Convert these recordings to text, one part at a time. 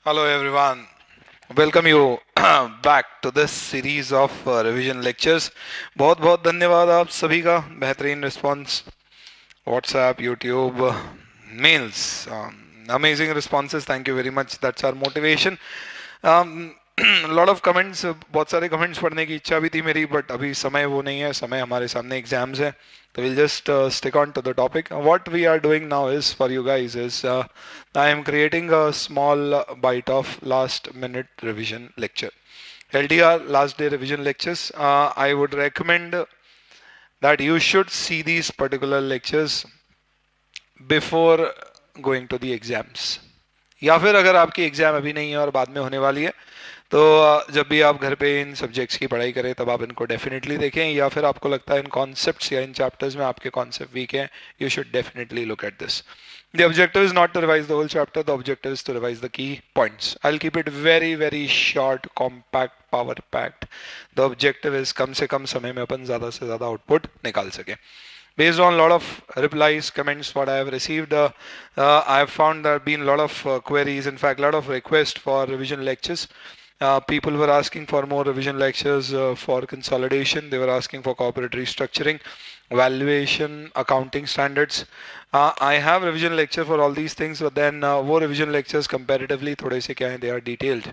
Hello everyone. Welcome you back to this series of revision lectures. बहुत बहुत धन्यवाद आप सभी का बेहतरीन response WhatsApp, YouTube, mails. Amazing responses. Thank you very much. That's our motivation. Lot of comments, बहुत सारे कमेंट्स पढ़ने की इच्छा भी थी मेरी, बट अभी समय वो नहीं है, समय हमारे सामने एग्जाम्स है, तो will just stick on to the topic. What we are doing now is for you guys is I am creating a small bite of last minute revision lecture. LDR, last day revision lectures. I would recommend that you should see these particular lectures before going to the exams. या फिर अगर आपकी exam अभी नहीं है और बाद में होने वाली है, तो जब भी आप घर पे इन सब्जेक्ट्स की पढ़ाई करें तब आप इनको डेफिनेटली देखें. या फिर आपको लगता है इन कॉन्सेप्ट्स या इन चैप्टर्स में आपके कॉन्सेप्ट वीक हैं, you should definitely look at this. The objective is not to revise the whole chapter, the objective is to revise the key points. I'll keep it very very short, compact, power packed. The objective is कम से कम समय में अपन ज़्यादा से ज़्यादा output निकाल सकें. Based on a lot of replies, comments, what I have received, I have found there have been a lot of queries, in fact, a lot of requests for revision lectures. People were asking for more revision lectures for consolidation. They were asking for corporate restructuring, valuation, accounting standards. I have revision lecture for all these things, but then वो revision lectures comparatively थोड़े से क्या हैं, they are detailed.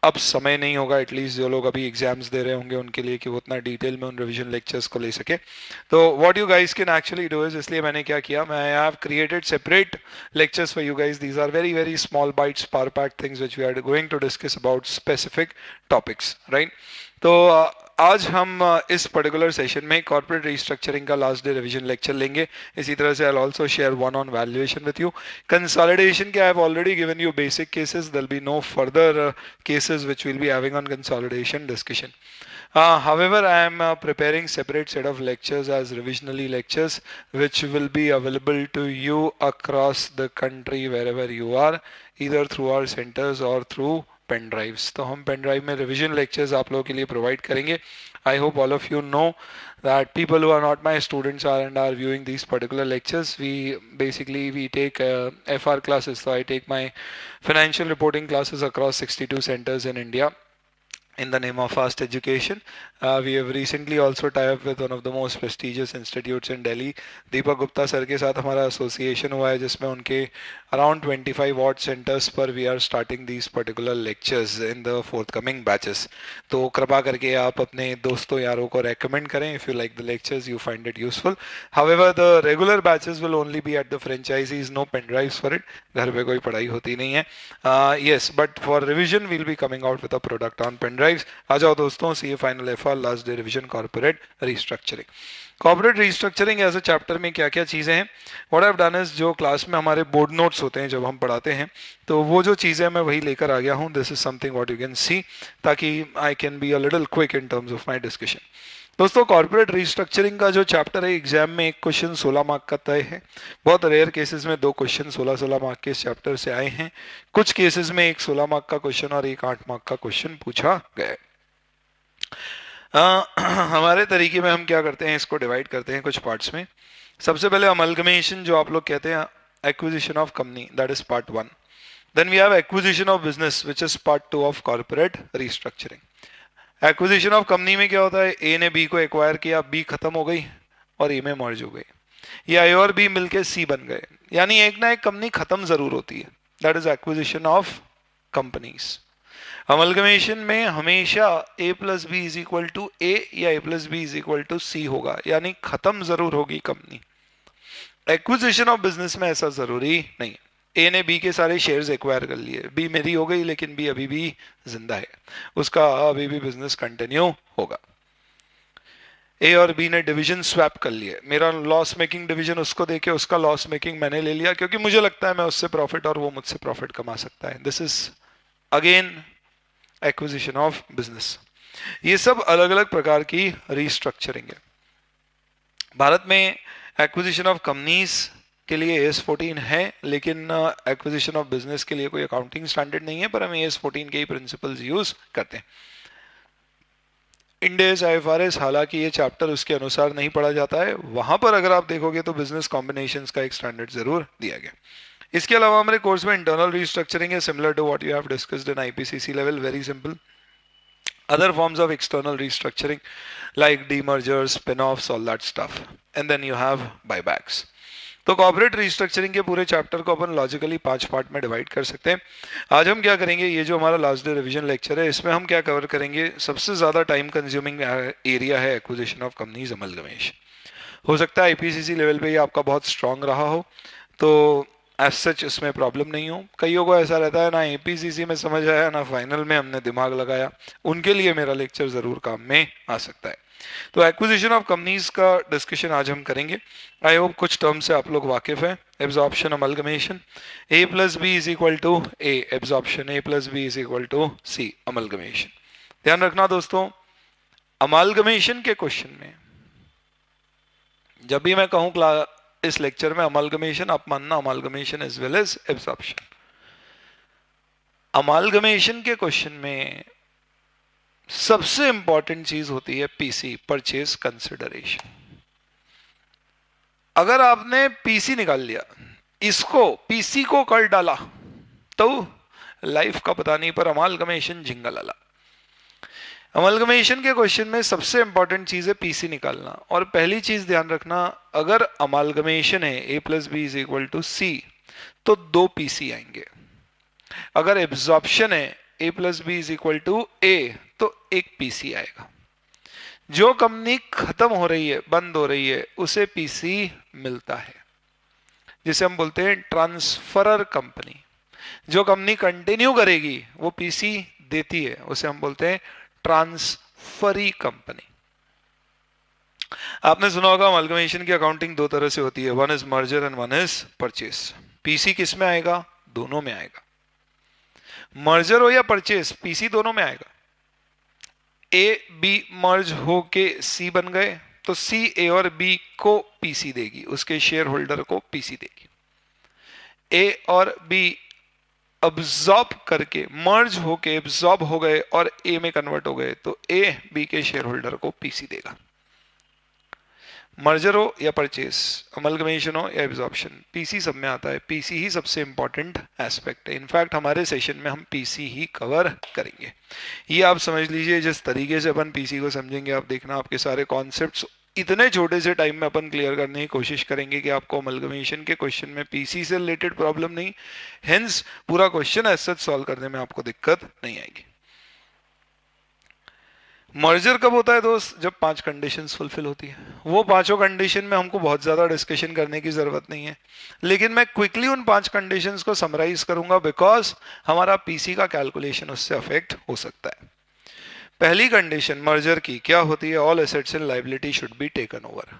अब समय नहीं होगा at least जो लोग अभी एग्जाम्स दे रहे होंगे उनके लिए कि वो उतना डिटेल में उन रिवीजन लेक्चर्स को ले सके. तो what you guys can actually do is, इसलिए मैंने क्या किया, मैं I have created separate lectures for you guys. These are very very small bites, power packed things which we are going to discuss about specific topics, right? तो आज हम इस particular session में कॉर्पोरेट रिस्ट्रक्चरिंग का last day revision lecture लेंगे. इसी तरह से I also share one on valuation with you. Consolidation के I have already given you basic cases. There will be no further cases which we'll be having on consolidation discussion. However, I am preparing separate set of lectures as revisionally lectures which will be available to you across the country wherever you are, either through our centers or through pen drives. तो हम pen drive में revision lectures आप लोगों के लिए provide करेंगे. I hope all of you know that people who are not my students are and are viewing these particular lectures. We take FR classes, so I take my financial reporting classes across 62 centers in India in the name of fast education. We have recently also tied up with one of the most prestigious institutes in Delhi. Deepak Gupta sir के साथ हमारा association हुआ है जिसमें उनके around 25 odd centers पर we are starting these particular lectures in the forthcoming batches. तो कृपा करके आप अपने दोस्तों यारों को recommend करें if you like the lectures, you find it useful. However, the regular batches will only be at the franchisees, no pen drives for it. घर पे कोई पढ़ाई होती नहीं है. Yes, but for revision we'll be coming out with a product on pen drives. आ जाओ दोस्तों, C A final F R last day revision corporate restructuring. Corporate restructuring as a chapter में क्या क्या चीज़ें हैं, what I have done is जो class में हमारे बोर्ड नोट्स होते हैं जब हम पढ़ाते हैं, तो वो जो चीज़ें मैं वही लेकर आ गया हूँ. This is something what you can see, ताकि I can be a little quick in terms of my discussion. दोस्तों, कॉर्पोरेट रिस्ट्रक्चरिंग का जो चैप्टर है, एग्जाम में एक क्वेश्चन 16 मार्क का तय है. बहुत रेयर केसेस में दो क्वेश्चन 16-16 मार्क के इस चैप्टर से आए हैं. कुछ केसेस में एक 16 मार्क का क्वेश्चन और एक 8 मार्क का क्वेश्चन पूछा गया है. हमारे तरीके में हम क्या करते हैं, इसको डिवाइड करते हैं कुछ पार्ट्स में. सबसे पहले अमलगमेशन जो आप लोग कहते हैं, acquisition of company, that is part 1. Then we have acquisition of business which is part 2 of corporate restructuring. Acquisition of company में क्या होता है, ए ने बी को एक्वायर किया, बी खत्म हो गई और ए में मर्ज हो गई, या ए और बी मिलके सी बन गए, यानी एक ना एक कंपनी खत्म जरूर होती है. That is acquisition of companies. Amalgamation में हमेशा a plus B is equal to A या a plus B is equal to C होगा, यानी खत्म जरूर होगी कंपनी. एक्विजिशन ऑफ बिजनेस में ऐसा जरूरी नहीं. ए ने बी के सारे शेयर्स एक्वायर कर लिए, बी मेरी हो गई लेकिन बी अभी भी जिंदा है, उसका अभी भी बिजनेस कंटिन्यू होगा. ए और बी ने डिवीजन स्वैप कर लिए, मेरा लॉस मेकिंग डिवीजन उसको देके उसका लॉस मेकिंग मैंने ले लिया क्योंकि मुझे लगता है मैं उससे प्रॉफिट और वो मुझसे प्रॉफिट कमा सकता है. This is again acquisition of business. ये सब अलग अलग प्रकार की रिस्ट्रक्चरिंग है. भारत में एक्विजिशन ऑफ कंपनीज के लिए AS14 है, लेकिन एक्विजिशन ऑफ बिजनेस के लिए कोई अकाउंटिंग स्टैंडर्ड नहीं है, पर हम AS14 के ही प्रिंसिपल्स यूज करते हैं. इंडेस IFRS, हालांकि ये चैप्टर उसके अनुसार नहीं पढ़ा जाता है, वहां पर अगर आप देखोगे तो बिजनेस कॉम्बिनेशंस का एक स्टैंडर्ड जरूर दिया गया. इसके अलावा हमारे कोर्स में इंटरनल रीस्ट्रक्चरिंग है, similar to what you have discussed in IPCC level, very simple. Other forms of external restructuring like demergers, spin-offs, all that stuff. And then you have buybacks. तो corporate restructuring के पूरे chapter को अपन logically 5 part में divide कर सकते हैं. आज हम क्या करेंगे, ये जो हमारा लास्ट डे रिवीजन लेक्चर है इसमें हम क्या कवर करेंगे, सबसे ज़्यादा टाइम कंज्यूमिंग एरिया है एक्विजिशन ऑफ कंपनीज अमलगमेशन. हो सकता है आईपीसीसी लेवल पे ये आपका बहुत स्ट्रांग रहा हो, तो एज सच इसमें प्रॉब्लम नहीं हो. कईयों को ऐसा रहता है ना एपीसीसी में समझ आया ना फाइनल में हमने दिमाग लगाया, उनके लिए मेरा लेक्चर ज़रूर काम में आ सकता है. तो एक्विजिशन ऑफ कंपनीज का डिस्कशन आज हम करेंगे. आई होप कुछ टर्म से आप लोग वाकिफ हैं. Absorption, amalgamation, A plus B is equal to A absorption, A plus B is equal to C amalgamation. ध्यान रखना दोस्तों, अमलगमेशन के क्वेश्चन में जब भी मैं कहूँ इस लेक्चर में अमलगमेशन, आप मानना amalgamation as well as absorption. Amalgamation के क्वेश्चन में सबसे इंपॉर्टेंट चीज होती है पीसी, परचेज कंसिडरेशन. अगर आपने पीसी निकाल लिया, इसको पीसी को कर डाला, तो लाइफ का पता नहीं, पर अमलगमेशन झिंगलाला. अमलगमेशन के क्वेश्चन में सबसे इंपॉर्टेंट चीज है पीसी निकालना. और पहली चीज ध्यान रखना, अगर अमलगमेशन है A plus B is equal to C, तो 2 पीसी आएंगे. अगर एब्जॉर्प्शन है A plus B is equal to A, तो 1 पीसी आएगा. जो कंपनी खत्म हो रही है, बंद हो रही है, उसे पीसी मिलता है, जिसे हम बोलते हैं ट्रांसफरर कंपनी. जो कंपनी कंटिन्यू करेगी वो पीसी देती है, उसे हम बोलते हैं ट्रांसफरी कंपनी. आपने सुना होगा अमलगमेशन की अकाउंटिंग 2 तरह से होती है, one is merger and one is purchase. PC किस में आएगा? दोनों में आएगा. मर्जर हो या परचेस, पीसी दोनों में आएगा. ए बी मर्ज हो के सी बन गए, तो सी ए और बी को पीसी देगी, उसके शेयर होल्डर को पीसी देगी. ए और बी अब्सॉर्ब करके, मर्ज होके अब्सॉर्ब हो गए और ए में कन्वर्ट हो गए, तो ए बी के शेयर होल्डर को पीसी देगा. मर्जर हो या परचेस, अमलगमेशन हो या एब्जॉर्प्शन, पीसी सब में आता है. पीसी ही सबसे इंपॉर्टेंट एस्पेक्ट है. इनफैक्ट हमारे सेशन में हम पीसी ही कवर करेंगे. ये आप समझ लीजिए, जिस तरीके से अपन पीसी को समझेंगे, आप देखना आपके सारे कॉन्सेप्ट्स इतने छोटे से टाइम में अपन क्लियर करने की कोशिश करेंगे कि आपको अमलगमेशन के क्वेश्चन में पीसी से रिलेटेड प्रॉब्लम नहीं, हेंस पूरा क्वेश्चन एज सच सॉल्व करने में आपको दिक्कत नहीं आएगी. मर्जर कब होता है दोस्त? जब 5 कंडीशंस फुलफिल होती है. वो पांचों कंडीशन में हमको बहुत ज्यादा डिस्कशन करने की जरूरत नहीं है, लेकिन मैं क्विकली उन 5 कंडीशंस को समराइज करूंगा, बिकॉज हमारा पीसी का कैलकुलेशन उससे अफेक्ट हो सकता है. पहली कंडीशन मर्जर की क्या होती है? All assets and liability should be taken over.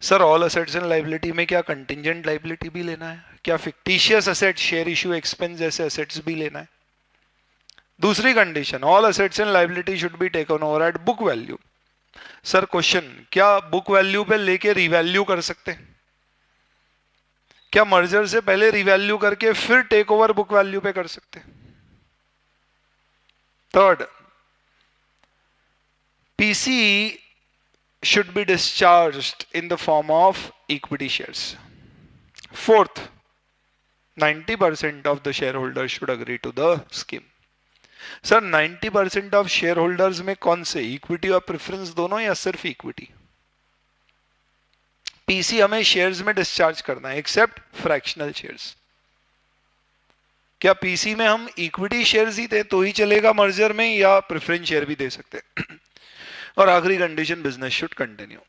Sir all assets and liability में क्या कंटिंजेंट लायबिलिटी भी लेना है? क्या fictitious asset, share issue expense जैसे एसेट्स भी लेना है? दूसरी condition, all assets and liability should be taken over at book value. Sir question, क्या बुक वैल्यू पे लेके रिवैल्यू कर सकते हैं? क्या मर्जर से पहले रिवैल्यू करके फिर टेक ओवर बुक वैल्यू पे कर सकते हैं? Third, PC should be discharged in the form of equity shares. Fourth, 90% of the shareholders should agree to the scheme. Sir 90% of share holders में कौन से, इक्विटी और प्रेफरेंस दोनों या सिर्फ इक्विटी? पीसी हमें शेयर्स में डिस्चार्ज करना है, एक्सेप्ट फ्रैक्शनल शेयर्स. क्या पीसी में हम इक्विटी शेयर्स ही दे तो ही चलेगा मर्जर में, या प्रेफरेंस शेयर भी दे सकते हैं? और आखिरी कंडीशन, बिजनेस शुड कंटिन्यू.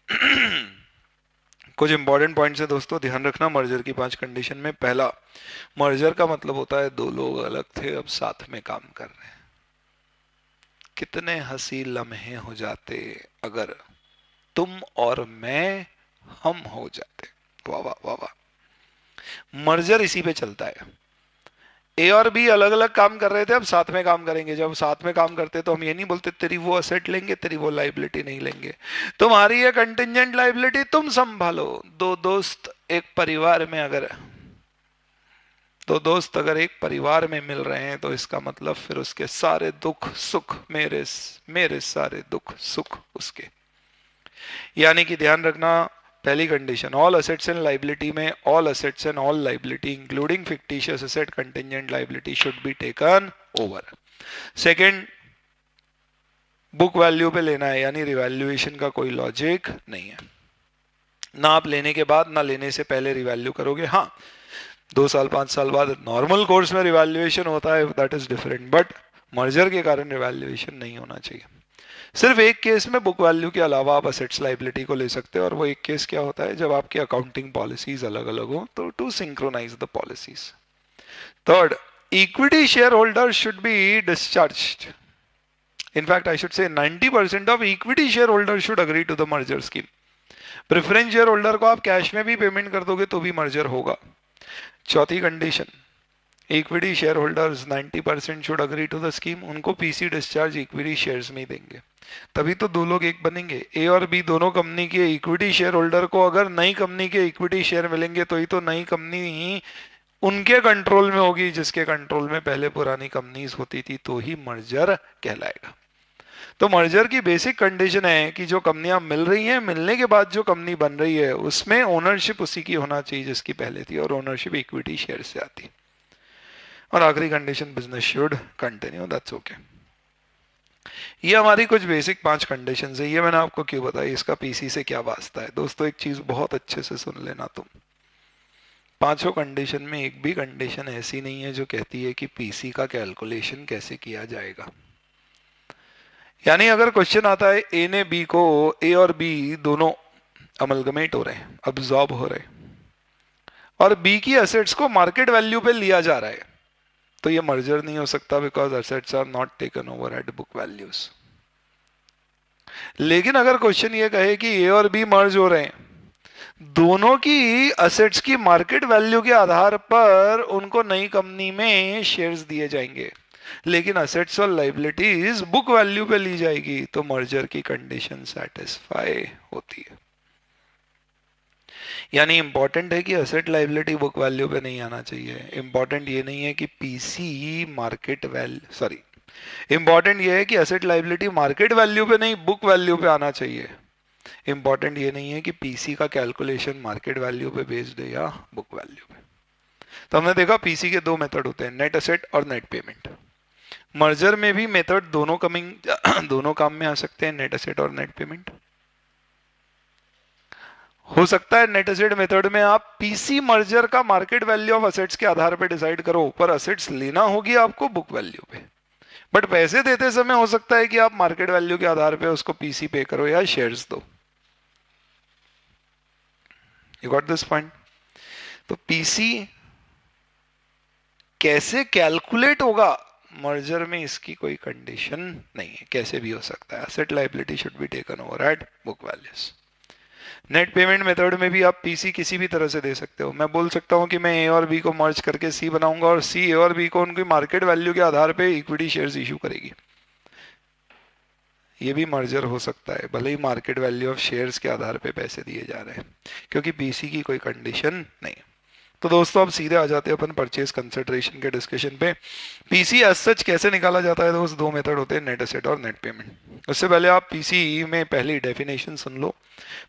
कुछ इंपॉर्टेंट पॉइंट्स है दोस्तों, ध्यान रखना मर्जर की 5 कंडीशन में. पहला, मर्जर का मतलब होता है 2 लोग अलग थे अब साथ में काम कर रहे हैं. कितने हंसी लम्हे हो जाते अगर तुम और मैं हम हो जाते. वाह वाह वाह वाह. मर्जर इसी पे चलता है. ए और बी अलग अलग काम कर रहे थे, अब साथ में काम करेंगे. जब साथ में काम करते तो हम ये नहीं बोलते तेरी वो असेट लेंगे, तेरी वो लायबिलिटी नहीं लेंगे, तुम्हारी ये कंटिंजेंट लायबिलिटी तुम संभालो. 2 दोस्त एक परिवार में अगर 2 दोस्त अगर एक परिवार में मिल रहे हैं, तो इसका मतलब फिर उसके सारे दुख सुख मेरे सारे दुख सुख उसके. यानी कि ध्यान रखना, पहली condition, all assets and liability में all assets and all liability including fictitious asset contingent liability should be taken over. Second, book value पे लेना है, यानी रिवैल्यूएशन का कोई लॉजिक नहीं है। ना आप लेने के बाद ना लेने से पहले रिवैल्यू करोगे। हाँ, 2 साल 5 साल बाद नॉर्मल कोर्स में रिवैल्यूएशन होता है, that is different, but merger के कारण रिवैल्यूएशन नहीं होना चाहिए। सिर्फ एक केस में बुक वैल्यू के अलावा आप असेट्स लाइबिलिटी को ले सकते हो, और वो एक केस क्या होता है, जब आपकी अकाउंटिंग पॉलिसीज अलग अलग हो, तो to synchronize the policies. Third, equity share holder should be discharged. In fact, I should say 90% of equity shareholders should agree to the merger scheme. Preference share holder को आप कैश में भी payment कर दोगे तो भी मर्जर होगा। चौथी condition, equity share holders 90% should agree to the scheme. उनको पीसी डिस्चार्ज इक्विटी शेयर्स में ही देंगे, तभी तो दो लोग एक बनेंगे। ए और बी दोनों कंपनी के इक्विटी शेयर होल्डर को अगर नई कंपनी के इक्विटी शेयर मिलेंगे तो ही तो नई कंपनी ही उनके कंट्रोल में होगी, जिसके कंट्रोल में पहले पुरानी कंपनीज होती थी, तो ही मर्जर कहलाएगा। तो मर्जर की बेसिक कंडीशन है कि जो कंपनियां मिल रही हैं, मिलने के बाद जो कंपनी बन रही है उसमें ओनरशिप उसी की होना चाहिए जिसकी पहले थी, और ओनरशिप इक्विटी शेयर से आती। और आखिरी condition, business should continue, that's okay. ये हमारी कुछ बेसिक 5 कंडीशन है। ये मैंने आपको क्यों बताया, इसका पीसी से क्या वास्ता है। दोस्तों एक चीज बहुत अच्छे से सुन लेना तुम, पांचों कंडीशन में एक भी कंडीशन ऐसी नहीं है जो कहती है कि पीसी का कैलकुलेशन कैसे किया जाएगा। यानी अगर क्वेश्चन आता है ए ने बी को, ए और बी दोनों अमलगमेट हो रहे हैं, अब्सॉर्ब हो रहे हैं, और बी की एसेट्स को मार्केट वैल्यू पे लिया जा रहा है, तो ये मर्जर नहीं हो सकता, because assets are not taken over at book values. लेकिन अगर क्वेश्चन ये कहे कि ए और बी मर्ज हो रहे हैं, दोनों की एसेट्स की मार्केट वैल्यू के आधार पर उनको नई कंपनी में शेयर्स दिए जाएंगे, लेकिन असेट्स और लाइबिलिटीज बुक वैल्यू पे ली जाएगी, तो मर्जर की कंडीशन सेटिस्फाई होती है। यानी इंपॉर्टेंट है कि असेट लाइबिलिटी बुक वैल्यू पे नहीं आना चाहिए। इंपॉर्टेंट ये नहीं है कि PC market value, sorry, important ये है कि असेट लाइबिलिटी मार्केट वैल्यू पे नहीं बुक वैल्यू पे आना चाहिए। इंपॉर्टेंट ये नहीं है कि पीसी का कैलकुलेशन मार्केट वैल्यू पे बेस्ड है या बुक वैल्यू पे। तो हमने देखा पीसी के 2 मेथड होते हैं, नेट असेट और नेट पेमेंट। मर्जर में भी मेथड दोनों दोनों काम में आ सकते हैं, नेट असेट और नेट पेमेंट। हो सकता है नेट असेट मेथड में आप पीसी मर्जर का मार्केट वैल्यू ऑफ असेट्स के आधार पे डिसाइड करो, पर असेट्स लेना होगी आपको बुक वैल्यू पे। बट पैसे देते समय हो सकता है कि आप मार्केट वैल्यू के आधार पे उसको पीसी पे करो या शेयर्स दो। You got this point? तो पीसी कैसे कैलकुलेट होगा मर्जर में, इसकी कोई कंडीशन नहीं है, कैसे भी हो सकता है। Asset liability should be taken over at book values. Net payment method में भी आप पीसी किसी भी तरह से दे सकते हो। मैं बोल सकता हूं कि मैं ए और बी को मर्ज करके सी बनाऊंगा, और सी ए और बी को उनकी मार्केट वैल्यू के आधार पे इक्विटी शेयर्स इशू करेगी। ये भी मर्जर हो सकता है, भले ही मार्केट वैल्यू ऑफ शेयर्स के आधार पे पैसे दिए जा रहे हैं, क्योंकि पीसी की कोई कंडीशन नहीं। तो दोस्तों अब सीधे आ जाते हैं अपन परचेज कंसिडरेशन के डिस्कशन पे। पीसी एज सच कैसे निकाला जाता है दोस्त? 2 मेथड होते हैं, नेट एसेट और नेट पेमेंट। उससे पहले आप पीसी में पहली डेफिनेशन सुन लो।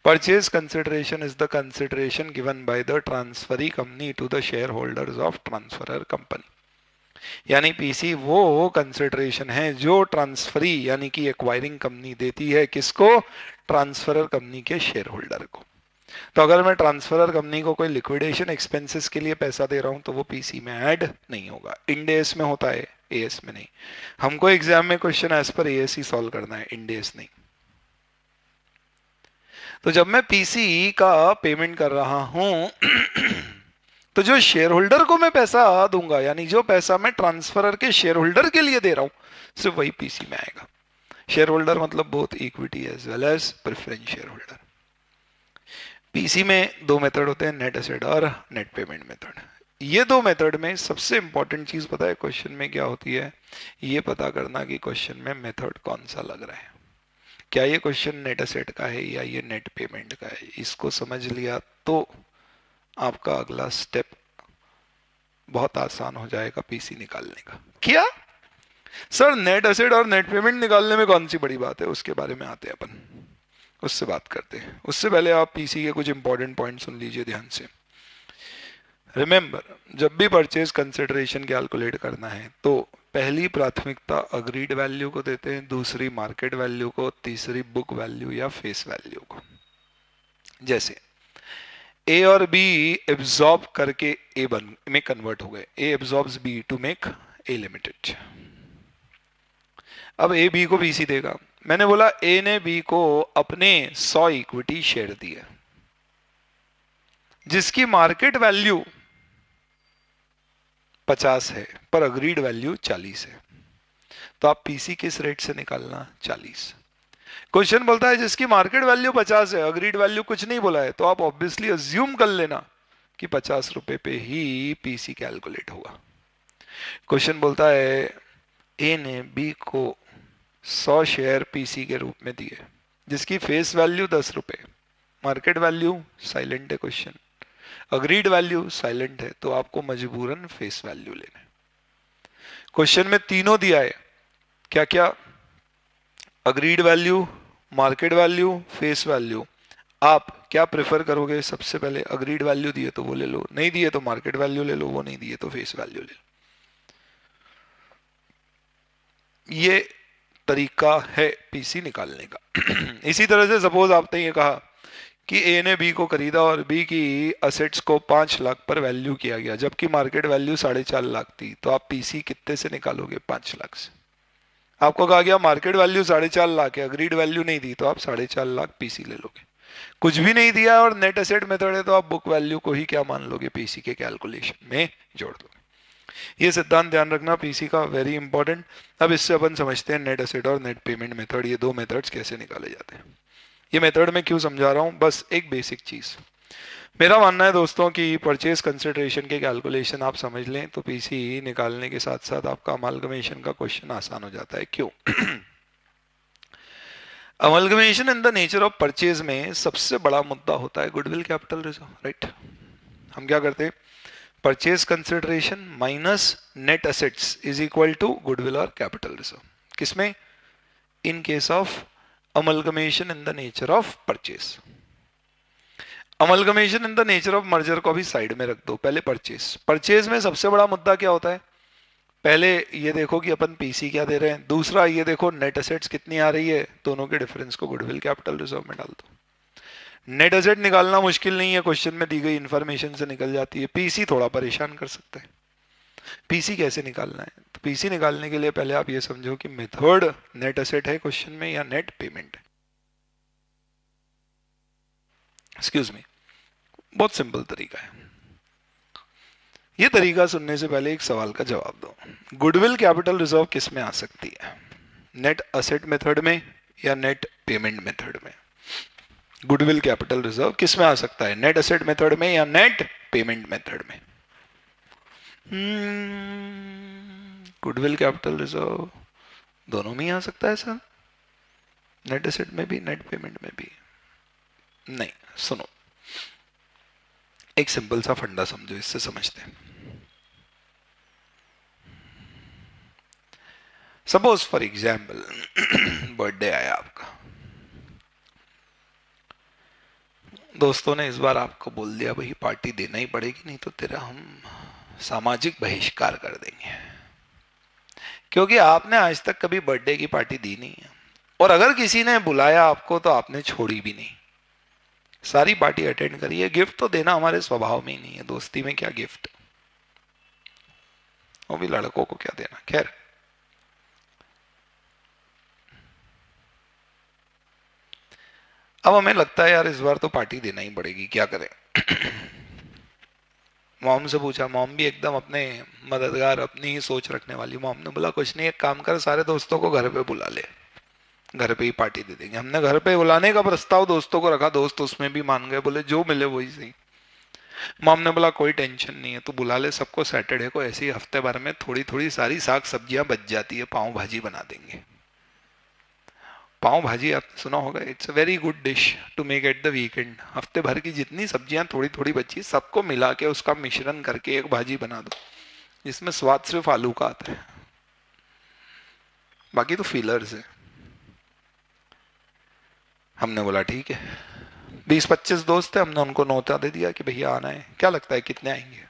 Purchase consideration is the consideration given by the transferee company to the share holders of transferor company. यानी पीसी वो कंसिडरेशन है जो ट्रांसफरी यानी कि एक्वायरिंग कंपनी देती है, किसको? ट्रांसफरर कंपनी के शेयर होल्डर को। तो अगर मैं ट्रांसफरर कंपनी को कोई लिक्विडेशन एक्सपेंसेस के लिए पैसा दे रहा हूं तो वो पीसी में ऐड नहीं होगा। इंडेस में होता है, एएस में नहीं। हमको एग्जाम में क्वेश्चन एज पर एएस ही सॉल्व करना है, इंडेस नहीं। तो जब मैं पीसी का पेमेंट कर रहा हूं तो जो शेयर होल्डर को मैं पैसा दूंगा, यानी जो पैसा मैं ट्रांसफरर के शेयर होल्डर के लिए दे रहा हूं, सिर्फ वही पीसी में आएगा। शेयर होल्डर मतलब both equity as well as preference share holder. PC में 2 मेथड होते हैं, नेट एसेट और नेट पेमेंट मेथड। ये 2 मेथड में सबसे इंपॉर्टेंट चीज पता है क्वेश्चन में क्या होती है? ये पता करना कि क्वेश्चन में मेथड कौन सा लग रहा है। क्या ये क्वेश्चन नेट एसेट का है या ये नेट पेमेंट का है? इसको समझ लिया तो आपका अगला स्टेप बहुत आसान हो जाएगा पीसी निकालने का। क्या सर नेट एसेट और नेट पेमेंट निकालने में कौन सी बड़ी बात है? उसके बारे में आते हैं अपन। उससे बात करते हैं। उससे पहले आप पीसी के कुछ इंपॉर्टेंट पॉइंट सुन लीजिए ध्यान से। रिमेंबर, जब भी परचेज कंसिडरेशन कैलकुलेट करना है तो पहली प्राथमिकता अग्रीड वैल्यू को देते हैं, दूसरी मार्केट वैल्यू को, तीसरी बुक वैल्यू या फेस वैल्यू को। जैसे ए और बी एब्जॉर्ब करके ए बन में कन्वर्ट हो गए, A absorbs B to make A limited. अब ए बी को बीसी देगा। मैंने बोला ए ने बी को अपने 100 इक्विटी शेयर दिया जिसकी मार्केट वैल्यू 50 है पर अग्रीड वैल्यू 40 है, तो आप पीसी किस रेट से निकालना? 40। क्वेश्चन बोलता है जिसकी मार्केट वैल्यू 50 है, अग्रीड वैल्यू कुछ नहीं बोला है, तो आप ऑब्वियसली अज्यूम कर लेना कि 50 रुपए पे ही पीसी कैलकुलेट होगा। क्वेश्चन बोलता है ए ने बी को 100 शेयर पीसी के रूप में दिए जिसकी फेस वैल्यू 10 रुपए, मार्केट वैल्यू साइलेंट है, क्वेश्चन अग्रीड वैल्यू साइलेंट है, तो आपको मजबूरन फेस वैल्यू लेना है। क्वेश्चन में तीनों दिया है, क्या क्या? Agreed value, market value, face value. आप क्या प्रेफर करोगे? सबसे पहले अग्रीड वैल्यू दिए तो वो ले लो, नहीं दिए तो मार्केट वैल्यू ले लो, वो नहीं दिए तो फेस वैल्यू ले लो। ये तरीका है पीसी निकालने का। इसी तरह से सपोज आपने ये कहा कि ए ने बी को खरीदा और बी की असेट्स को 5 लाख पर वैल्यू किया गया जबकि मार्केट वैल्यू 4.5 लाख थी, तो आप पीसी कितने से निकालोगे? 5 लाख से। आपको कहा गया मार्केट वैल्यू 4.5 लाख है, अग्रीड वैल्यू नहीं दी, तो आप 4.5 लाख पीसी ले लोगे। कुछ भी नहीं दिया और नेट एसेट मेथड है, तो आप बुक वैल्यू को ही क्या मान लोगे? पीसी के कैलकुलेशन में जोड़ दोगे। ये सिद्धांत ध्यान रखना पीसी का, वेरी इंपॉर्टेंट। अब इससे अपन समझते हैं नेट एसेट और नेट पेमेंट मेथड, ये दो मेथड्स कैसे निकाले जाते हैं। ये मेथड मैं क्यों समझा रहा हूं? बस एक बेसिक चीज, मेरा मानना है दोस्तों कि परचेज कंसिडरेशन के कैलकुलेशन आप समझ लें तो पीसी निकालने के साथ साथ आपका अमालगमेशन का क्वेश्चन आसान हो जाता है। क्यों? Amalgamation in the nature of purchase में सबसे बड़ा मुद्दा होता है गुडविल कैपिटल रिजर्व, राइट? हम क्या करते हैं? Purchase consideration minus net assets is equal to goodwill और कैपिटल रिजर्व। किसमें? In case of amalgamation in the nature of purchase. Amalgamation in the nature of merger को भी साइड में रख दो, पहले परचेज। परचेज में सबसे बड़ा मुद्दा क्या होता है? पहले ये देखो कि अपन पीसी क्या दे रहे हैं, दूसरा ये देखो नेट एसेट्स कितनी आ रही है, दोनों के डिफरेंस को गुडविल कैपिटल रिजर्व में डाल दो। नेट एसेट निकालना मुश्किल नहीं है, क्वेश्चन में दी गई इंफॉर्मेशन से निकल जाती है। पीसी थोड़ा परेशान कर सकता है। पीसी कैसे निकालना है? तो पीसी निकालने के लिए पहले आप ये समझो कि मेथड नेट एसेट है क्वेश्चन में या नेट पेमेंट है। एक्सक्यूज मी, बहुत सिंपल तरीका है। ये तरीका सुनने से पहले एक सवाल का जवाब दो। गुडविल कैपिटल रिजर्व किस में आ सकती है? नेट असेट मेथड में या नेट पेमेंट मेथड में? गुडविल कैपिटल रिजर्व किस में आ सकता है? नेट असेट मेथड में या नेट पेमेंट मेथड में? गुडविल कैपिटल रिजर्व दोनों में ही आ सकता है सर, नेट एसेट में भी नेट पेमेंट में भी नहीं। सुनो, एक सिंपल सा फंडा समझो, इससे समझते हैं। सपोज फॉर एग्जाम्पल बर्थडे आया आपका, दोस्तों ने इस बार आपको बोल दिया भाई पार्टी देना ही पड़ेगी, नहीं तो तेरा हम सामाजिक बहिष्कार कर देंगे, क्योंकि आपने आज तक कभी बर्थडे की पार्टी दी नहीं है और अगर किसी ने बुलाया आपको तो आपने छोड़ी भी नहीं, सारी पार्टी अटेंड करी है। गिफ्ट तो देना हमारे स्वभाव में ही नहीं है, दोस्ती में क्या गिफ्ट, वो भी लड़कों को क्या देना। खैर, अब हमें लगता है यार इस बार तो पार्टी देना ही पड़ेगी, क्या करें? मॉम से पूछा, मॉम भी एकदम अपने मददगार, अपनी ही सोच रखने वाली। मॉम ने बोला कुछ नहीं, एक काम कर, सारे दोस्तों को घर पे बुला ले, घर पे ही पार्टी दे देंगे। हमने घर पे बुलाने का प्रस्ताव दोस्तों को रखा, दोस्त उसमें भी मान गए, बोले जो मिले वही सही। मॉम ने बोला कोई टेंशन नहीं है, तू बुला ले सबको, सैटरडे को ऐसे ही हफ्ते भर में थोड़ी थोड़ी सारी साग सब्जियां बच जाती है, पाव भाजी बना देंगे। पाव भाजी आपने सुना होगा, it's a very good dish to make at the weekend. हफ्ते भर की जितनी सब्जियां थोड़ी थोड़ी बची, सबको मिला के उसका मिश्रण करके एक भाजी बना दो, जिसमें स्वाद सिर्फ आलू का आता है, बाकी तो फीलर्स है। हमने बोला ठीक है। 20-25 दोस्त थे, हमने उनको न्योता दे दिया कि भैया आना है, क्या लगता है कितने आएंगे?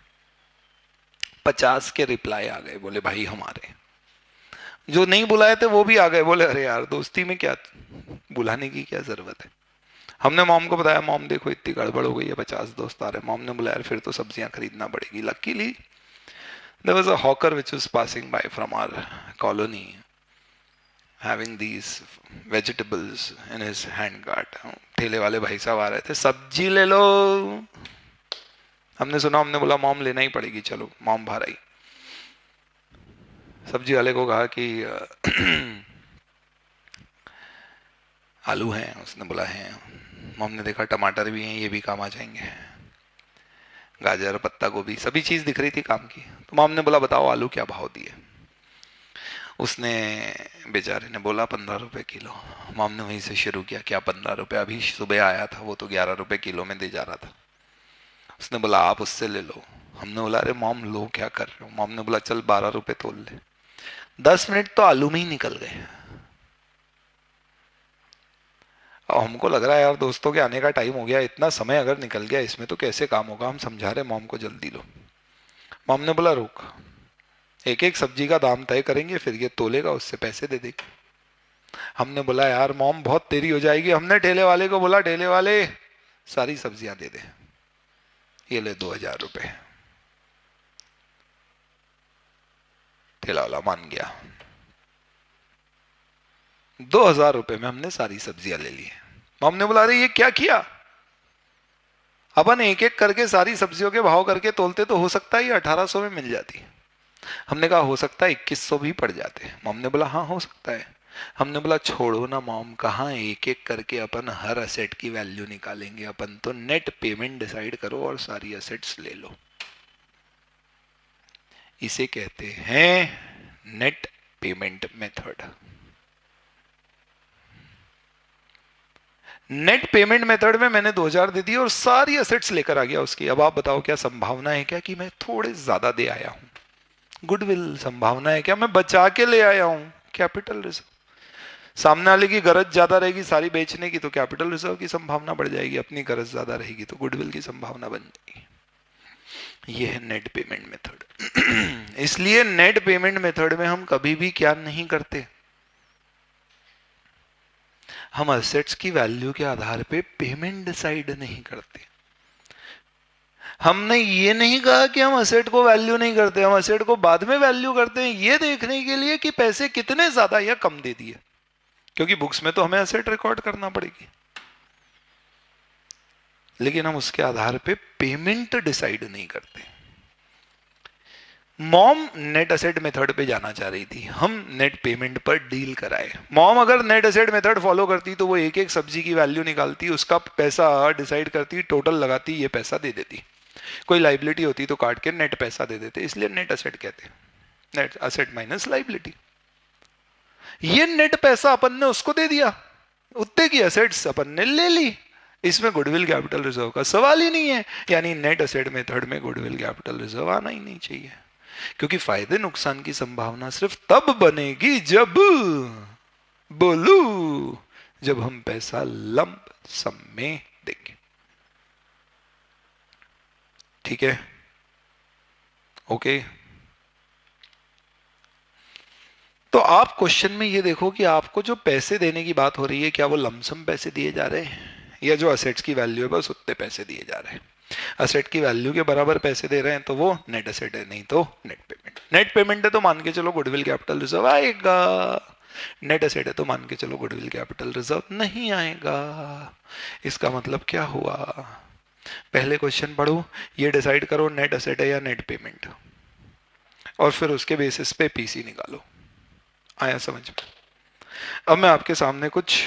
50 के रिप्लाई आ गए, बोले भाई हमारे। जो नहीं बुलाए थे वो भी आ गए, बोले अरे यार दोस्ती में क्या बुलाने की क्या जरूरत है। हमने मॉम को बताया, मॉम देखो इतनी गड़बड़ हो गई है, 50 दोस्त आ रहे हैं। मॉम ने बोला यार फिर तो सब्जियां खरीदना पड़ेगी। Luckily there was a hawker which was passing by from our colony having these vegetables in his hand cart. ठेले वाले भाई साहब आ रहे थे, सब्जी ले लो। हमने सुना, हमने बोला मॉम लेना ही पड़ेगी, चलो। मॉम बाहर आई, सब्जी वाले को कहा कि आलू हैं? उसने बोला हैं। मॉम ने देखा टमाटर भी हैं, ये भी काम आ जाएंगे, गाजर पत्ता गोभी सभी चीज दिख रही थी काम की। तो मॉम ने बोला बताओ आलू क्या भाव दिए? उसने बेचारे ने बोला 15 रुपए किलो। मॉम ने वहीं से शुरू किया, क्या 15 रुपए? अभी सुबह आया था वो तो 11 रुपए किलो में दे जा रहा था। उसने बोला आप उससे ले लो। हमने बोला अरे मॉम लो, क्या कर रहे हो? मॉम ने बोला चल 12 रुपए तोल ले। 10 मिनट तो आलू में ही निकल गए। और हमको लग रहा है यार दोस्तों के आने का टाइम हो गया, इतना समय अगर निकल गया इसमें तो कैसे काम होगा। हम समझा रहे मॉम को जल्दी लो। मॉम ने बोला रुक, एक एक सब्जी का दाम तय करेंगे, फिर ये तोलेगा, उससे पैसे दे देंगे। हमने बोला यार मॉम बहुत देरी हो जाएगी। हमने ठेले वाले को बोला ठेले वाले सारी सब्जियां दे दे, ये ले 2000 रुपए। ठेला वाला मान गया। 2000 रुपए में हमने सारी सब्जियां ले ली। मॉम ने बोला अरे ये क्या किया? अपन एक एक करके सारी सब्जियों के भाव करके तोलते तो हो सकता है ये 1800 में मिल जाती। हमने कहा हो सकता है 2100 भी पड़ जाते। मॉम ने बोला हाँ हो सकता है। हमने बोला छोड़ो ना मॉम, कहाँ एक एक करके अपन हर असेट की वैल्यू निकालेंगे, अपन तो नेट पेमेंट डिसाइड करो और सारी असेट्स ले लो। इसे कहते हैं net payment method. Net payment method में मैंने 2000 दे दिए और सारी असेट्स लेकर आ गया उसकी। अब आप बताओ क्या संभावना है क्या कि मैं थोड़े ज्यादा दे आया हूं? गुडविल। संभावना है क्या मैं बचा के ले आया हूं? Capital reserve. सामने वाले की गरज ज्यादा रहेगी सारी बेचने की तो कैपिटल रिजर्व की संभावना बढ़ जाएगी, अपनी गरज ज्यादा रहेगी तो गुडविल की संभावना बन जाएगी। ये है नेट पेमेंट मेथड। इसलिए नेट पेमेंट मेथड में हम कभी भी क्या नहीं करते, हम असेट्स की वैल्यू के आधार पे पेमेंट डिसाइड नहीं करते। हमने ये नहीं कहा कि हम असेट को वैल्यू नहीं करते, हम असेट को बाद में वैल्यू करते हैं ये देखने के लिए कि पैसे कितने ज्यादा या कम दे दिए, क्योंकि बुक्स में तो हमें असेट रिकॉर्ड करना पड़ेगी। लेकिन हम उसके आधार पे पेमेंट डिसाइड नहीं करते। मॉम नेट असेट मेथड पे जाना चाह रही थी, हम नेट पेमेंट पर डील कराए। मॉम अगर नेट असेट मेथड फॉलो करती तो वो एक एक सब्जी की वैल्यू निकालती, उसका पैसा डिसाइड करती, टोटल लगाती, ये पैसा दे देती। कोई लाइबिलिटी होती तो काट के नेट पैसा दे देते, इसलिए नेट असेट कहते हैं, नेट असेट माइनस लाइबिलिटी। ये नेट पैसा अपन ने उसको दे दिया, उतने की असेट्स अपन ने ले ली, इसमें गुडविल कैपिटल रिजर्व का सवाल ही नहीं है। यानी नेट असेट मेथड में गुडविल कैपिटल रिजर्व आना ही नहीं चाहिए, क्योंकि फायदे नुकसान की संभावना सिर्फ तब बनेगी जब, बोलू, जब हम पैसा लंप सम में देंगे। ठीक है, ओके। तो आप क्वेश्चन में ये देखो कि आपको जो पैसे देने की बात हो रही है, क्या वो लमसम पैसे दिए जा रहे हैं या जो असेट्स की वैल्यू है बस उतने पैसे दिए जा रहे हैं? असेट की वैल्यू के बराबर पैसे दे रहे हैं तो वो नेट असेट है, नहीं तो नेट पेमेंट। नेट पेमेंट है तो मान के चलो गुडविल कैपिटल रिजर्व आएगा, नेट असेट है तो मान के चलो गुडविल कैपिटल रिजर्व नहीं आएगा। इसका मतलब क्या हुआ? पहले क्वेश्चन पढ़ो, ये डिसाइड करो नेट असेट है या नेट पेमेंट, और फिर उसके बेसिस पे पीसी निकालो। आया समझ में? अब मैं आपके सामने कुछ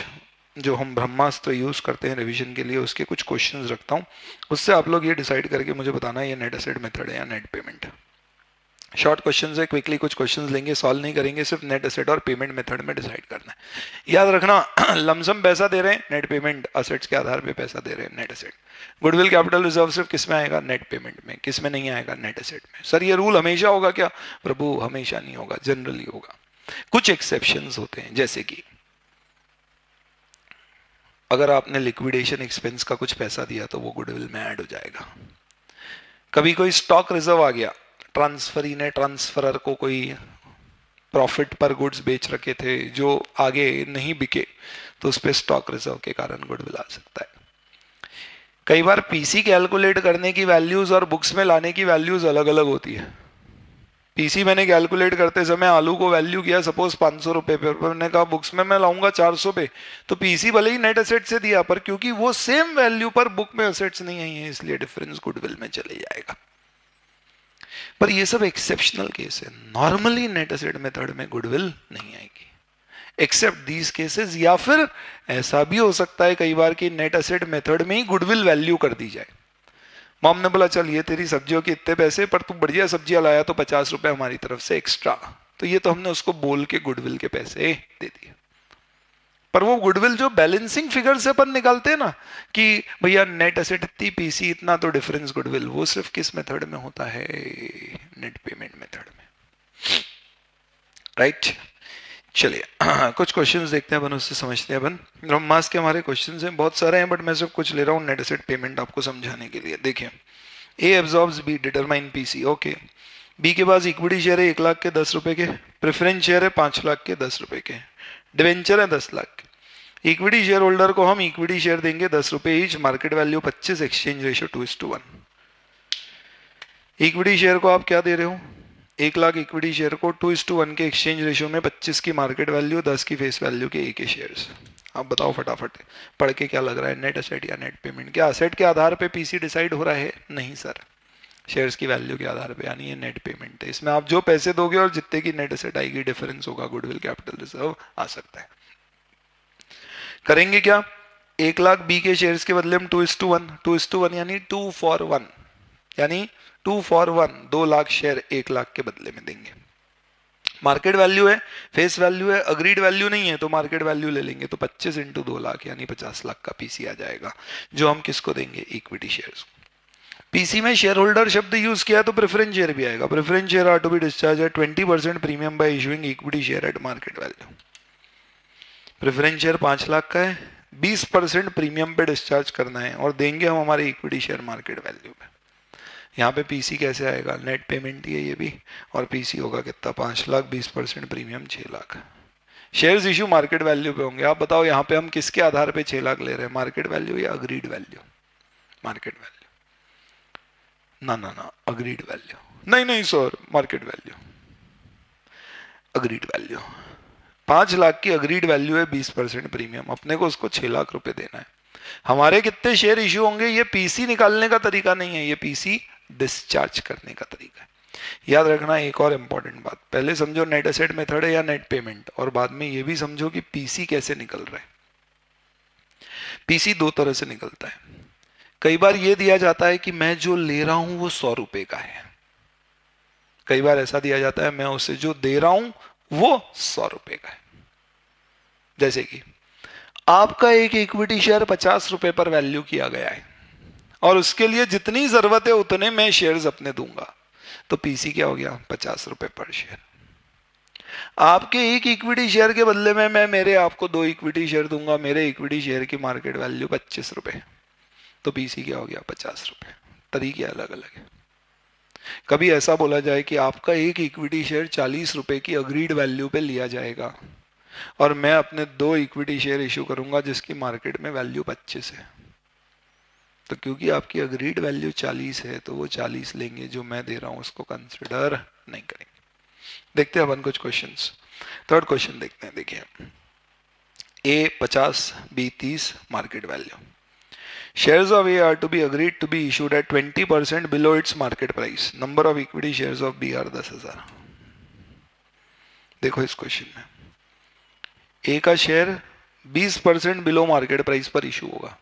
जो हम ब्रह्मास्त्र यूज करते हैं रिवीजन के लिए उसके कुछ क्वेश्चंस रखता हूं, उससे आप लोग ये डिसाइड करके मुझे बताना है ये नेट असेट मेथड है या नेट पेमेंट। शॉर्ट क्वेश्चंस है, क्विकली कुछ क्वेश्चंस लेंगे, सॉल्व नहीं करेंगे, सिर्फ नेट असेट और पेमेंट मेथड में डिसाइड करना है। याद रखना, लमसम पैसा दे रहे हैं नेट पेमेंट, असेट्स के आधार पे पैसा दे रहे हैं net asset. Goodwill capital reserve सिर्फ किस में आएगा? नेट पेमेंट में। किस में नहीं आएगा? नेट असेट में। सर ये रूल हमेशा होगा क्या? प्रभु हमेशा नहीं होगा, जनरली होगा। कुछ एक्सेप्शंस होते हैं, जैसे कि अगर आपने लिक्विडेशन एक्सपेंस का कुछ पैसा दिया तो वो गुडविल में ऐड हो जाएगा। कभी कोई स्टॉक रिजर्व आ गया, ट्रांसफरी ने ट्रांसफरर को कोई प्रॉफिट पर गुड्स बेच रखे थे जो आगे नहीं बिके, तो उस पर स्टॉक रिजर्व के कारण गुडविल आ सकता है। कई बार पीसी कैलकुलेट करने की वैल्यूज और बुक्स में लाने की वैल्यूज अलग अलग होती है। पीसी मैंने कैलकुलेट करते समय आलू को वैल्यू किया सपोज 500 रुपए पे, मैंने कहा बुक्स में मैं लाऊंगा 400 पे, तो पीसी भले ही नेट एसेट से दिया पर क्योंकि वो सेम वैल्यू पर बुक में एसेट्स नहीं आई है इसलिए डिफरेंस गुडविल में चले जाएगा। पर ये सब एक्सेप्शनल केस है, नॉर्मली नेट एसेट मेथड में गुडविल नहीं आएगी एक्सेप्ट दीज केसेस। या फिर ऐसा भी हो सकता है कई बार कि नेट एसेट मेथड में ही गुडविल वैल्यू कर दी जाए। मॉम ने बोला चल ये तेरी सब्जियों के इतने पैसे, पर तू बढ़िया सब्जियां लाया तो 50 रुपए हमारी तरफ से एक्स्ट्रा, तो ये तो हमने उसको बोल के गुडविल के पैसे दे दिए। पर वो गुडविल जो बैलेंसिंग फिगर से अपन निकालते हैं ना कि भैया नेट एसेट इतनी पीसी इतना, तो डिफरेंस गुडविल वो सिर्फ किस मेथड में होता है, नेट पेमेंट मेथड में, राइट। चलिए कुछ क्वेश्चंस देखते हैं अपन, उससे समझते हैं अपन। ब्रह्मास के हमारे क्वेश्चंस हैं बहुत सारे हैं, बट मैं सिर्फ कुछ ले रहा हूँ नेट एसेट पेमेंट आपको समझाने के लिए। देखिए, A absorbs B, determine PC. Okay, B के पास इक्विटी शेयर है 1 लाख के 10 रुपए के, प्रेफरेंस शेयर है 5 लाख के 10 रुपए के, डिवेंचर है 10 लाख के। इक्विटी शेयर होल्डर को हम इक्विटी शेयर देंगे 10 रुपए each, market value 25, exchange ratio 2:1। Equity share को आप क्या दे रहे हो, 1 लाख इक्विटी शेयर को 2:1 के एक्सचेंज रेशियो में 25 की मार्केट वैल्यू, 10 की फेस वैल्यू के एक शेयर्स। आप बताओ फटाफट पढ़ के क्या लग रहा है, नेट एसेट या नेट पेमेंट? क्या असेट के आधार पे पीसी डिसाइड हो रहा है? नहीं सर, शेयर्स की वैल्यू के आधार पे, यानी ये नेट पेमेंट है। इसमें आप जो पैसे दोगे और जितने की नेट एसेट आएगी डिफरेंस होगा, गुडविल कैपिटल रिजर्व आ सकता है। करेंगे क्या, 1 लाख बी के शेयर्स के बदले हम 2:1, 2:1 यानी 2 for 1, यानी 2 for 1, 2 लाख शेयर 1 लाख के बदले में देंगे। मार्केट वैल्यू है, फेस वैल्यू है, अग्रीड वैल्यू नहीं है तो मार्केट वैल्यू ले लेंगे, तो 25 इंटू 2 लाख यानी 50 लाख का पीसी आ जाएगा, जो हम किसको देंगे, इक्विटी शेयर्स। पीसी में शेयर होल्डर शब्द यूज किया तो प्रेफरेंस शेयर भी आएगा। Preference share are to be discharge at 20% premium by issuing equity share at market value. Preference share 5 lakh का है, 20% प्रीमियम पे डिस्चार्ज करना है और देंगे हम हमारे इक्विटी शेयर मार्केट वैल्यू पे। यहाँ पे पीसी कैसे आएगा, नेट पेमेंट ही है ये भी, और पीसी होगा कितना, 5 lakh, 20% premium 6 lakh. Shares issue market value पे होंगे। आप बताओ यहाँ पे हम किसके आधार पे 6 लाख ले रहे हैं, मार्केट वैल्यू या अग्रीड वैल्यू? मार्केट वैल्यू ना ना ना, अग्रीड वैल्यू। नहीं नहीं sir, market value, agreed value. 5 lakh की अग्रीड वैल्यू है, 20% प्रीमियम, अपने को उसको 6 लाख रुपए देना है। हमारे कितने शेयर इश्यू होंगे, ये पीसी निकालने का तरीका नहीं है, ये पीसी डिस्चार्ज करने का तरीका है। याद रखना एक और इंपॉर्टेंट बात, पहले समझो नेट एसेट मेथड है या नेट पेमेंट, और बाद में ये भी समझो कि पीसी कैसे निकल रहा है। पीसी दो तरह से निकलता है। कई बार ये दिया जाता है कि मैं जो ले रहा हूं वो 100 रुपए का है, कई बार ऐसा दिया जाता है मैं उसे जो दे रहा हूं वो 100 रुपए का है। जैसे कि आपका एक इक्विटी शेयर 50 रुपए पर वैल्यू किया गया है और उसके लिए जितनी जरूरत है उतने मैं शेयर्स अपने दूंगा, तो पीसी क्या हो गया, 50 रुपए पर शेयर। आपके एक इक्विटी शेयर के बदले में मैं मेरे आपको 2 इक्विटी शेयर दूंगा, मेरे इक्विटी शेयर की मार्केट वैल्यू 25 रुपए, तो पीसी क्या हो गया, 50 रुपए। तरीके अलग अलग है। कभी ऐसा बोला जाए कि आपका एक इक्विटी शेयर 40 रुपए की अग्रीड वैल्यू पे लिया जाएगा और मैं अपने 2 इक्विटी शेयर इशू करूंगा जिसकी मार्केट में वैल्यू 25 है, तो क्योंकि आपकी अग्रीड वैल्यू 40 है तो वो 40 लेंगे, जो मैं दे रहा हूं उसको कंसिडर नहीं करेंगे। देखते हैं अपन कुछ क्वेश्चंस। थर्ड क्वेश्चन देखते हैं। देखिए, A 50, B 30, market value. Shares of A are to be agreed to be issued at 20% below its market price. Number of equity shares of B are 10,000. देखो इस क्वेश्चन में ए का share 20% below market price पर issue होगा,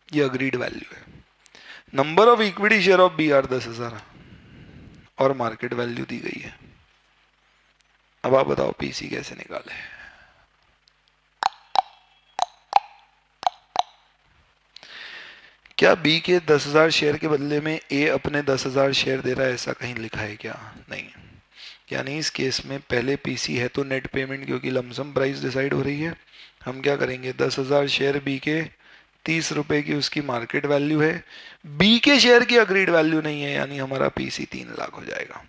ये agreed value है। Number of equity share of B are 10,000 और market value दी गई है। अब आप बताओ पीसी कैसे निकाले। क्या बी के 10,000 शेयर के बदले में ए अपने 10,000 शेयर दे रहा है, ऐसा कहीं लिखा है क्या? नहीं। यानी इस केस में पहले पीसी है तो नेट पेमेंट, क्योंकि लमसम प्राइस डिसाइड हो रही है, हम क्या करेंगे, 10,000 शेयर बी के, 30 रुपए की उसकी मार्केट वैल्यू है, बी के शेयर की अग्रीड वैल्यू नहीं है, यानी हमारा पीसी 3 लाख हो जाएगा।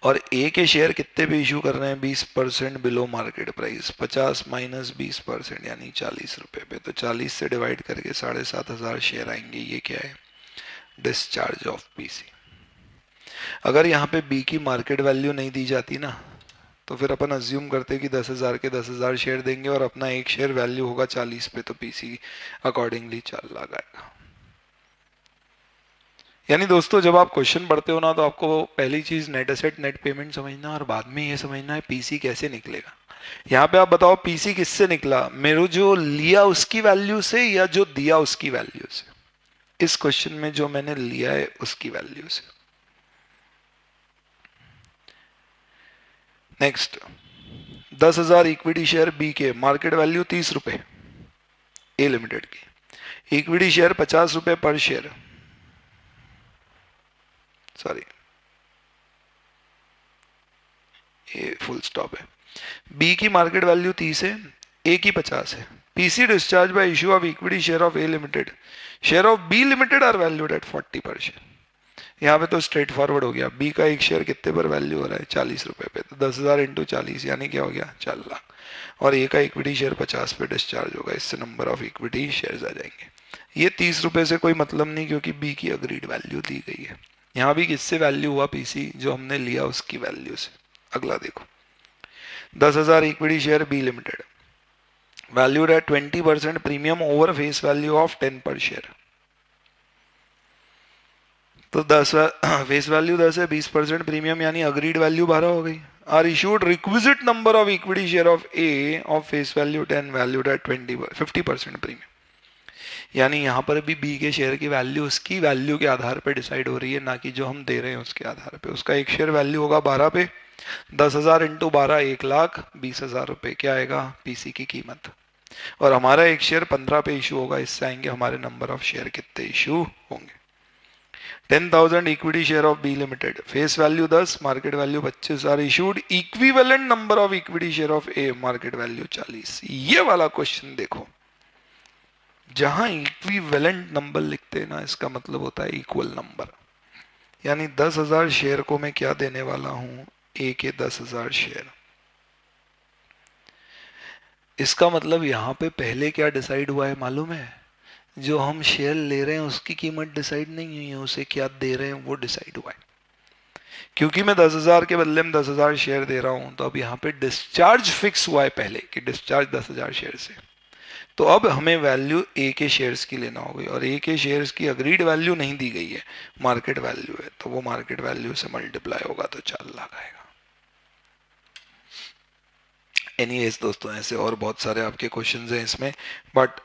और ए के शेयर कितने पे इशू कर रहे हैं, 20% बिलो मार्केट प्राइस, 50 माइनस 20% यानी 40 रुपए पे, तो 40 से डिवाइड करके 7,500 शेयर आएंगे। ये क्या है, डिस्चार्ज ऑफ पीसी। अगर यहाँ पे बी की मार्केट वैल्यू नहीं दी जाती ना, तो फिर अपन अज्यूम करते कि 10,000 के 10,000 शेयर देंगे और अपना एक शेयर वैल्यू होगा 40 पे, तो पीसी अकॉर्डिंगली 4 लाख आएगा। यानी दोस्तों जब आप क्वेश्चन पढ़ते हो ना, तो आपको पहली चीज नेट एसेट नेट पेमेंट समझना, और बाद में ये समझना है पीसी कैसे निकलेगा। यहाँ पे आप बताओ पीसी किससे निकला, मेरे जो लिया उसकी वैल्यू से या जो दिया उसकी वैल्यू से। इस क्वेश्चन में जो मैंने लिया है उसकी वैल्यू से। नेक्स्ट, 10,000 इक्विटी शेयर बी के, मार्केट वैल्यू 30 रुपए ए लिमिटेड की, इक्विटी शेयर 50 रुपए पर शेयर, सॉरी ये फुल स्टॉप है। बी की मार्केट वैल्यू 30 है, ए की 50 है। PC discharge by issue of equity share of A limited, share of B limited are valued at 40 per share. यहाँ पे तो स्ट्रेट फॉरवर्ड हो गया, बी का एक शेयर कितने पर वैल्यू हो रहा है, 40 रुपए पे, तो 10,000 इंटू 40 यानी क्या हो गया, 4 लाख। और ए का इक्विटी शेयर 50 पे डिस्चार्ज होगा, इससे नंबर ऑफ इक्विटी शेयर्स आ जाएंगे। ये 30 रुपए से कोई मतलब नहीं, क्योंकि बी की अग्रीड वैल्यू दी गई है। यहाँ भी किससे वैल्यू हुआ, पीसी जो हमने लिया उसकी वैल्यू से। अगला देखो, 10,000 equity share B limited, valued at 20% premium over face value of 10 per share. तो 10 फेस वैल्यू 10 है, 20% प्रीमियम यानी अग्रीड वैल्यू 12 हो गई। Are issued requisite number of equity share of A of face value 10 valued at 50% premium. यानी यहाँ पर भी B के शेयर की वैल्यू उसकी वैल्यू के आधार पर डिसाइड हो रही है, ना कि जो हम दे रहे हैं उसके आधार पे। उसका एक शेयर वैल्यू होगा 12 पे, 10,000 इंटू 12 1 लाख, 20,000 रुपए क्या आएगा पीसी की कीमत। और हमारा एक शेयर 15 पे इशू होगा, इससे आएंगे हमारे नंबर ऑफ शेयर कितने इशू होंगे। 10,000 equity share of B limited, face value 10, market value 25, are issued equivalent number of equity share of A, market value 40। ये वाला क्वेश्चन देखो, जहां इक्विवेलेंट नंबर लिखते हैं ना, इसका मतलब होता है इक्वल नंबर। यानी 10,000 शेयर को मैं क्या देने वाला हूं, ए के 10,000 शेयर। इसका मतलब यहां पे पहले क्या डिसाइड हुआ है मालूम है, जो हम शेयर ले रहे हैं उसकी कीमत डिसाइड नहीं हुई है, उसे क्या दे रहे हैं वो डिसाइड हुआ है। क्योंकि मैं 10,000 के बदले में 10,000 शेयर दे रहा हूं, तो अब यहाँ पे डिस्चार्ज फिक्स हुआ है पहले कि डिस्चार्ज 10,000 शेयर से। तो अब हमें वैल्यू ए के शेयर्स की लेना होगी, और ए के शेयर्स की अग्रीड वैल्यू नहीं दी गई है, मार्केट वैल्यू है, तो वो मार्केट वैल्यू से मल्टीप्लाई होगा तो 4 लाख आएगा। एनीवेज दोस्तों, ऐसे और बहुत सारे आपके क्वेश्चंस हैं इसमें, but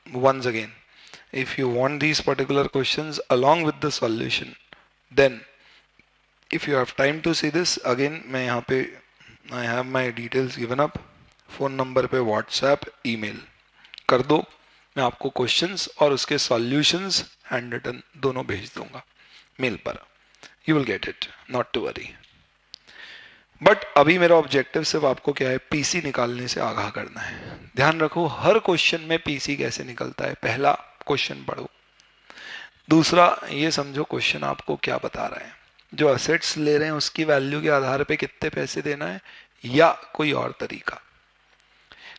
once again, if you want these particular questions along with the solution, then if you have time to see this again, मैं यहाँ पे I have my details given up, phone number पे WhatsApp email कर दो, मैं आपको questions और उसके सॉल्यूशंस हैंड रिटन दोनों भेज दूंगा मेल पर। You will get it, not to worry. But अभी मेरा ऑब्जेक्टिव सिर्फ आपको क्या है, पीसी निकालने से आगाह करना है। ध्यान रखो हर क्वेश्चन में पीसी कैसे निकलता है, पहला क्वेश्चन पढ़ो, दूसरा ये समझो क्वेश्चन आपको क्या बता रहा है, जो असेट्स ले रहे हैं उसकी वैल्यू के आधार पे कितने पैसे देना है, या कोई और तरीका।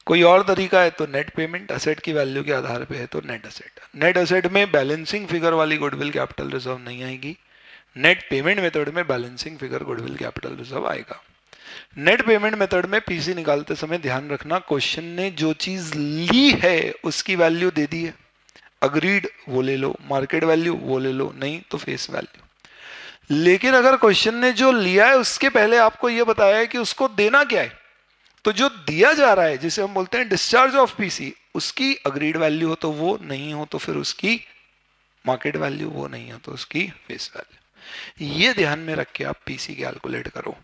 कोई और तरीका है तो नेट पेमेंट, असेट की वैल्यू के आधार पे है तो नेट असेट। नेट असेट में बैलेंसिंग फिगर वाली गुडविल कैपिटल रिजर्व नहीं आएगी, नेट पेमेंट मेथड में balancing figure goodwill capital reserve आएगा। नेट पेमेंट मेथड में पीसी निकालते समय ध्यान रखना, क्वेश्चन ने जो चीज ली है उसकी वैल्यू दे दी है, अग्रीड वो ले लो, मार्केट वैल्यू वो ले लो, नहीं तो फेस वैल्यू। लेकिन अगर क्वेश्चन ने जो लिया है उसके पहले आपको यह बताया है कि उसको देना क्या है, तो जो दिया जा रहा है जिसे हम बोलते हैं डिस्चार्ज ऑफ पीसी, उसकी अग्रीड वैल्यू हो तो वो, नहीं हो तो फिर उसकी मार्केट वैल्यू, वो नहीं हो तो उसकी फेस वैल्यू। ये ध्यान में रख के आप पीसी कैलकुलेट करो,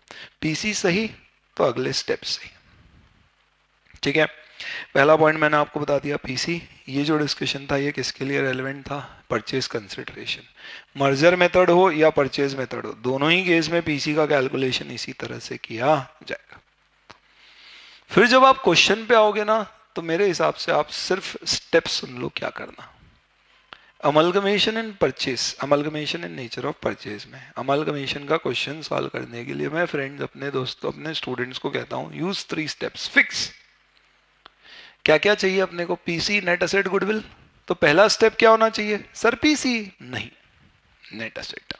पीसी सही तो अगले स्टेप सही। ठीक है, पहला पॉइंट मैंने आपको बता दिया पीसी। ये जो डिस्कशन था ये किसके लिए रेलेवेंट था, परचेज कंसिडरेशन। मर्जर मेथड हो या परचेज मेथड हो, दोनों ही केस में पीसी का कैलकुलेशन इसी तरह से किया जाएगा। फिर जब आप क्वेश्चन पे आओगे ना, तो मेरे हिसाब से आप सिर्फ स्टेप सुन लो क्या करना। Amalgamation in purchase, amalgamation in nature of purchase में अमलगमेशन का क्वेश्चन सॉल्व करने के लिए मैं फ्रेंड्स, अपने दोस्तों, अपने स्टूडेंट्स को कहता हूं यूज 3 स्टेप्स फिक्स। क्या क्या चाहिए अपने को? PC, net asset, goodwill. तो पहला स्टेप क्या होना चाहिए सर? पीसी नहीं, net asset.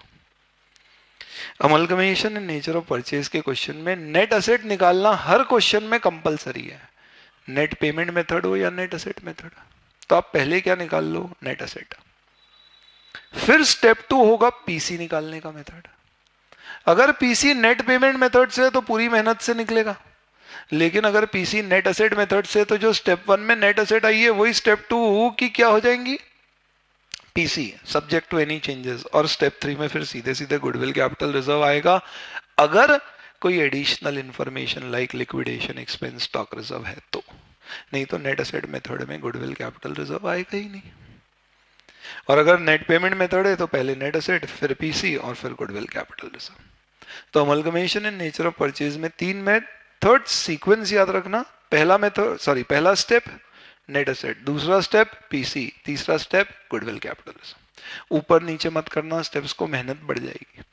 Amalgamation in nature of purchase के क्वेश्चन में नेट एसेट निकालना हर क्वेश्चन में कंपलसरी है, नेट पेमेंट मेथड हो या नेट एसेट मेथड। तो आप पहले क्या निकाल लो? Net asset. फिर स्टेप 2 होगा पीसी निकालने का मेथड। अगर पीसी नेट पेमेंट मेथड से तो पूरी मेहनत से निकलेगा, लेकिन अगर पीसी नेट एसेट मेथड से तो जो स्टेप 1 में नेट एसेट आई है वही स्टेप 2 की क्या हो जाएंगी? PC subject to any changes. और स्टेप 3 में फिर सीधे सीधे गुडविल कैपिटल रिजर्व आएगा, अगर कोई additional information like liquidation expense stock reserve है तो। नहीं तो नेट एसेट मेथड में गुडविल कैपिटल रिजर्व आएगा ही नहीं। और अगर नेट पेमेंट मेथड है तो पहले नेट एसेट, फिर पीसी और फिर गुडविल कैपिटल रिजर्व। तो amalgamation in nature of purchase में 3 मेथड सीक्वेंस याद रखना। पहला मेथड, सॉरी, पहला स्टेप नेट एसेट, दूसरा स्टेप पीसी, तीसरा स्टेप गुडविल कैपिटल रिजर्व। ऊपर नीचे मत करना स्टेप्स को, मेहनत बढ़ जाएगी।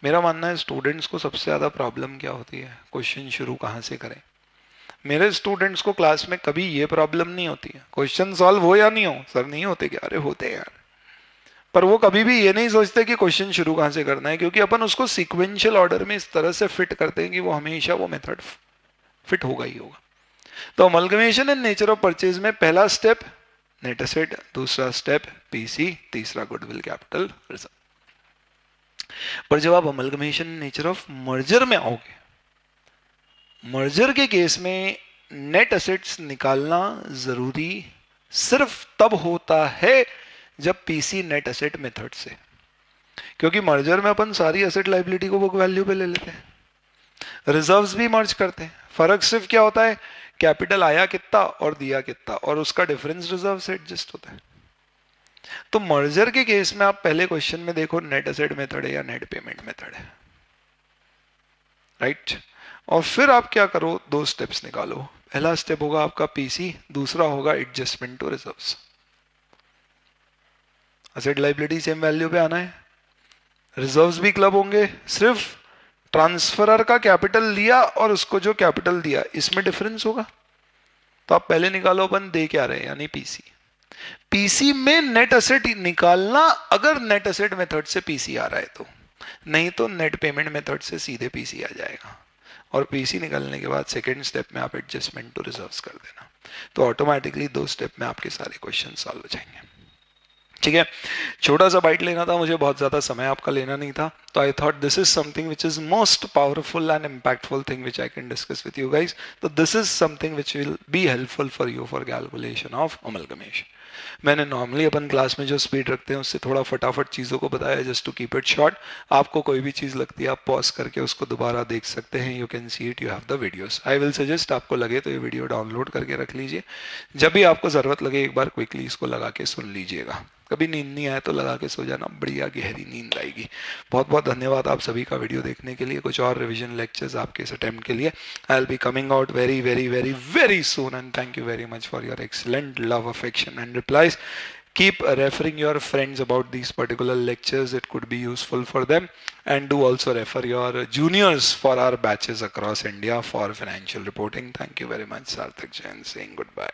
मेरा मानना है स्टूडेंट्स को सबसे ज्यादा प्रॉब्लम क्या होती है? क्वेश्चन शुरू कहां से करें। मेरे स्टूडेंट्स को क्लास में कभी ये प्रॉब्लम नहीं होती है क्वेश्चन सॉल्व हो या नहीं हो। सर नहीं होते क्या? अरे होते हैं यार। पर वो कभी भी ये नहीं सोचते कि क्वेश्चन शुरू कहां से करना है, क्योंकि अपन उसको सीक्वेंशियल ऑर्डर में इस तरह से फिट करते हैं कि वो हमेशा वो मेथड फिट होगा ही होगा। तो amalgamation in nature of purchase में पहला स्टेप नेट एसेट, दूसरा स्टेप पीसी, तीसरा गुडविल कैपिटल रिजर्व। पर जब आप amalgamation in nature of merger में आओगे, मर्जर के केस में नेट एसेट्स निकालना जरूरी सिर्फ तब होता है जब पीसी नेट एसेट मेथड से, क्योंकि मर्जर में अपन सारी एसेट लाइबिलिटी को बुक वैल्यू पे ले लेते हैं, रिजर्व्स भी मर्ज करते हैं। फर्क सिर्फ क्या होता है? कैपिटल आया कितना और दिया कितना, और उसका डिफरेंस रिजर्व से एडजस्ट होता है। तो मर्जर के केस में आप पहले क्वेश्चन में देखो नेट एसेट मेथड है या नेट पेमेंट मेथड है, राइट। और फिर आप क्या करो? 2 स्टेप्स निकालो। पहला स्टेप होगा आपका पीसी, दूसरा होगा adjustment to reserves. Asset liability same value पे आना है, रिजर्व्स भी क्लब होंगे, सिर्फ ट्रांसफरर का कैपिटल लिया और उसको जो कैपिटल दिया इसमें डिफरेंस होगा। तो आप पहले निकालो अपन दे क्या रहे, यानी पीसी। पीसी में नेट एसेट निकालना अगर नेट एसेट मेथड से पीसी आ रहा है तो, नहीं तो नेट पेमेंट मेथड से सीधे पीसी आ जाएगा। और पीसी निकालने के बाद सेकेंड स्टेप में आप एडजस्टमेंट टू रिजर्व्स कर देना, तो ऑटोमेटिकली 2 स्टेप में आपके सारे क्वेश्चन सॉल्व हो जाएंगे। ठीक है, छोटा सा बाइट लेना था मुझे, बहुत ज्यादा समय आपका लेना नहीं था। तो I thought this is something which is most powerful and impactful thing which I can discuss with you guys. तो this is something which will be helpful for you for calculation of amalgamation. मैंने normally अपन class में जो speed रखते हैं उससे थोड़ा फटाफट चीज़ों को बताया, just to keep it short. आपको कोई भी चीज़ लगती है आप पॉज करके उसको दोबारा देख सकते हैं, you can see it, you have the videos. I will suggest, आपको लगे तो ये वीडियो डाउनलोड करके रख लीजिए, जब भी आपको ज़रूरत लगे एक बार क्विकली इसको लगा के सुन लीजिएगा। कभी नींद नहीं आए तो लगा के सो जाना, बढ़िया गहरी नींद आएगी। बहुत बहुत धन्यवाद आप सभी का वीडियो देखने के लिए। कुछ और रिवीजन लेक्चर्स आपके इस अटेम्प्ट के लिए I will be coming out very very very very soon, and thank you very much for your excellent love, affection and replies. Keep referring your friends about these particular lectures, it could be useful for them, and do also refer your juniors for our batches across India for financial reporting. Thank you very much. Sarthak Jain saying goodbye.